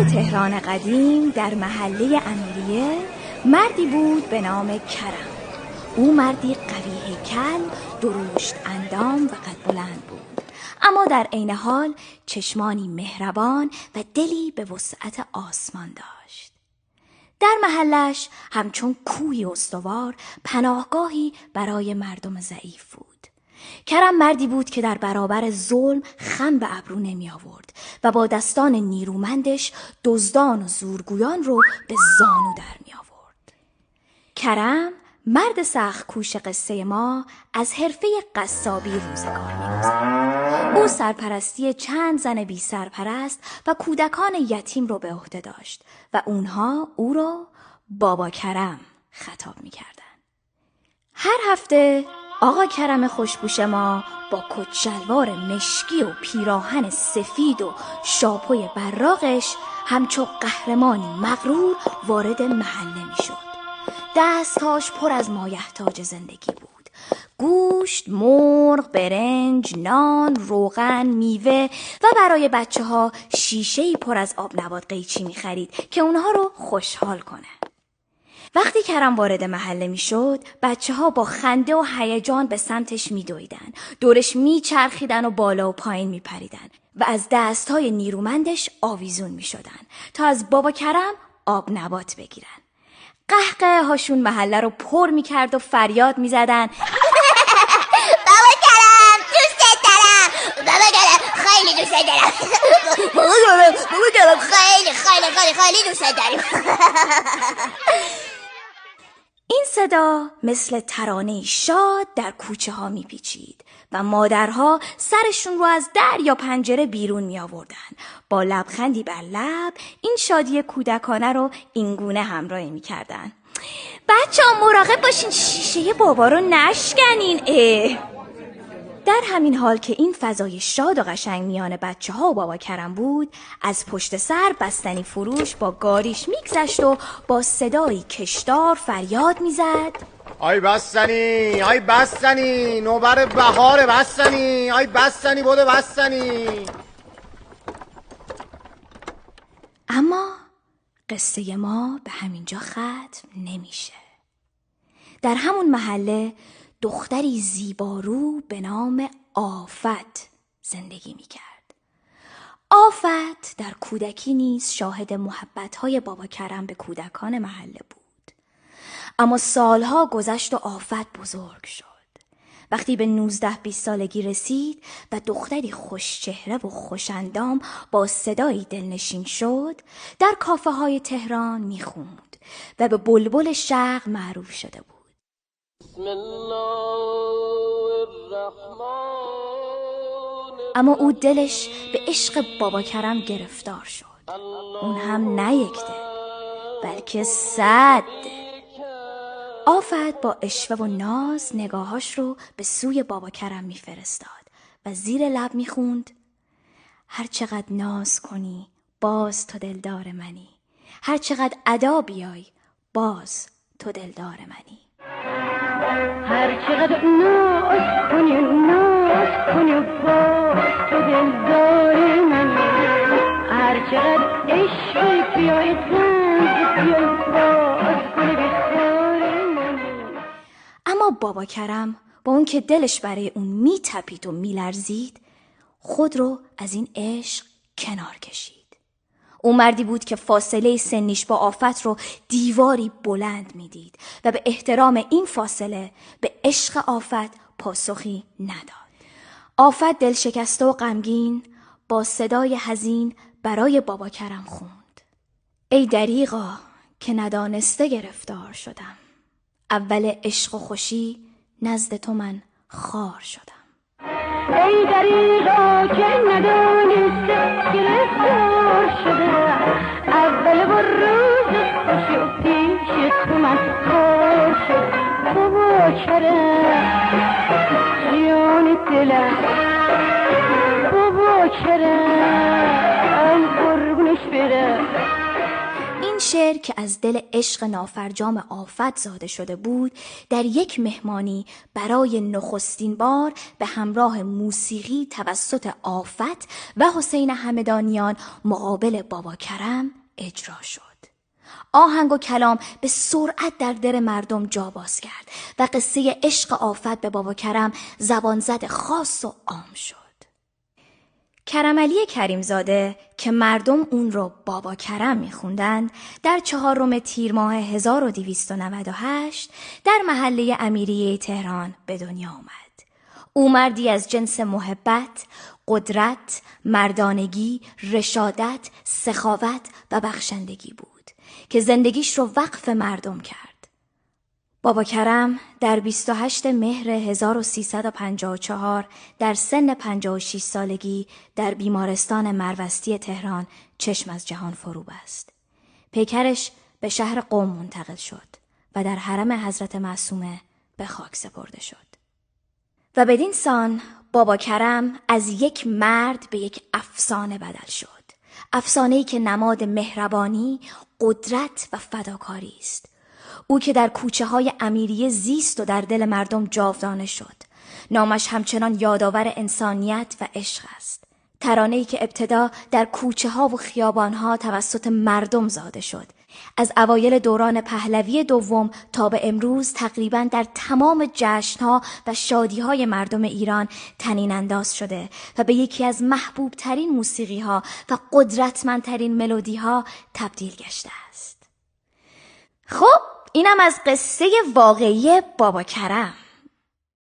تهران قدیم در محله امیریه مردی بود به نام کرم. او مردی قوی هیکل، درشت اندام و قد بلند بود، اما در عین حال چشمانی مهربان و دلی به وسعت آسمان داشت. در محلش همچون کوهی استوار پناهگاهی برای مردم ضعیف بود. کرم مردی بود که در برابر ظلم خم به ابرو نمی آورد و با دستان نیرومندش دزدان و زورگویان رو به زانو در می آورد. کرم مرد سخت کوش قصه ما از حرفه قصابی روزگار می‌گذرد. او سرپرستی چند زن بی سرپرست و کودکان یتیم رو به عهده داشت و اونها او رو بابا کرم خطاب می‌کردند. هر هفته آقا کرم خوشبوش ما با کت شلوار مشکی و پیراهن سفید و شاپوی براقش همچون قهرمانی مغرور وارد محله می‌شد. دستهاش پر از مایحتاج زندگی بود: گوشت، مرغ، برنج، نان، روغن، میوه و برای بچه ها شیشه‌ای پر از آب نبات قیچی می خرید که اونها رو خوشحال کنه. وقتی کرم وارد محله می شد، بچه ها با خنده و هیجان به سمتش می دویدن، دورش می چرخیدن و بالا و پایین می پریدن و از دستهای نیرومندش آویزون می شدن تا از بابا کرم آب نبات بگیرن. قهقه هاشون محله رو پر می کرد و فریاد می زدن: بابا کرم دوست دارم، بابا کرم خیلی دوست دارم، بابا کرم خیلی خیلی خیلی خیلی دوست داریم. این صدا مثل ترانه شاد در کوچه ها می پیچید و مادرها سرشون رو از در یا پنجره بیرون می آوردن. با لبخندی بر لب این شادی کودکانه رو اینگونه همراهی می کردن: بچه ها مراقب باشین شیشه بابا رو نشکنین. در همین حال که این فضای شاد و قشنگ میان بچه ها و بابا کرم بود، از پشت سر بستنی فروش با گاریش میگذشت و با صدایی کشدار فریاد میزد: آی بستنی، آی بستنی، نوبر بهار بستنی، آی بستنی بوده بستنی. اما قصه ما به همینجا ختم نمیشه. در همون محله دختری زیبارو به نام آفت زندگی میکرد. آفت در کودکی نیز شاهد محبت‌های بابا کرم به کودکان محله بود. اما سالها گذشت و آفت بزرگ شد. وقتی به 19-20 سالگی رسید و دختری خوشچهره و خوشندام با صدایی دلنشین شد، در کافه های تهران میخوند و به بلبل شرق معروف شده بود. اما او دلش به عشق بابا کرم گرفتار شد. اون هم نه یک دل بلکه 100 دل. آفت با اشوه و ناز نگاهاش رو به سوی بابا کرم میفرستاد و زیر لب میخوند: هر چقدر ناز کنی باز تو دلدار منی، هر چقدر ادا بیای باز تو دلدار منی. هر چقدر ناز کنی باز تو دلدار منی، هر چقدر عشق بیای غم بیای باز کنی بخار منی. اما بابا کرم با اون که دلش برای اون میتپید و میلرزید، خود رو از این عشق کنار کشید. او مردی بود که فاصله سنیش با آفت رو دیواری بلند میدید و به احترام این فاصله به عشق آفت پاسخی نداد. آفت دل شکسته و غمگین با صدای حزین برای بابا کرم خوند: ای دریغا که ندانسته گرفتار شدم، اول عشق و خوشی نزد تو من خار شدم. ای دریغا که ندانسته گرفتار شدم، اول با روز خوشی و پیش تو من خار شدم. بابا کرم جان دلم، بابا کرم قربونش برم. این شعر که از دل عشق نافرجام آفت زاده شده بود در یک مهمانی برای نخستین بار به همراه موسیقی توسط آفت و حسین همدانیان مقابل بابا کرم اجرا شد. آهنگ و کلام به سرعت در دل مردم جا باز کرد و قصه عشق آفت به بابا کرم زبانزد خاص و عام شد. کرم علی کریمزاده که مردم اون رو بابا کرم میخوندند در 4 تیر ماه 1298 در محله امیریه تهران به دنیا آمد. او مردی از جنس محبت، قدرت، مردانگی، رشادت، سخاوت و بخشندگی بود که زندگیش رو وقف مردم کرد. بابا کرم در 28 مهر 1354 در سن 56 سالگی در بیمارستان مروستی تهران چشم از جهان فرو بست. پیکرش به شهر قم منتقل شد و در حرم حضرت معصومه به خاک سپرده شد. و بدین سان بابا کرم از یک مرد به یک افسانه بدل شد. افسانه‌ای که نماد مهربانی، قدرت و فداکاری است. او که در کوچه های امیریه زیست و در دل مردم جاودانه شد. نامش همچنان یادآور انسانیت و عشق است. ترانه‌ای که ابتدا در کوچه ها و خیابان ها توسط مردم زاده شد. از اوایل دوران پهلوی دوم تا به امروز تقریباً در تمام جشن‌ها و شادی‌های مردم ایران طنین انداز شده و به یکی از محبوب ترین موسیقی‌ها و قدرتمندترین ملودی‌ها تبدیل گشته است. خب اینم از قصه واقعی بابا کرم.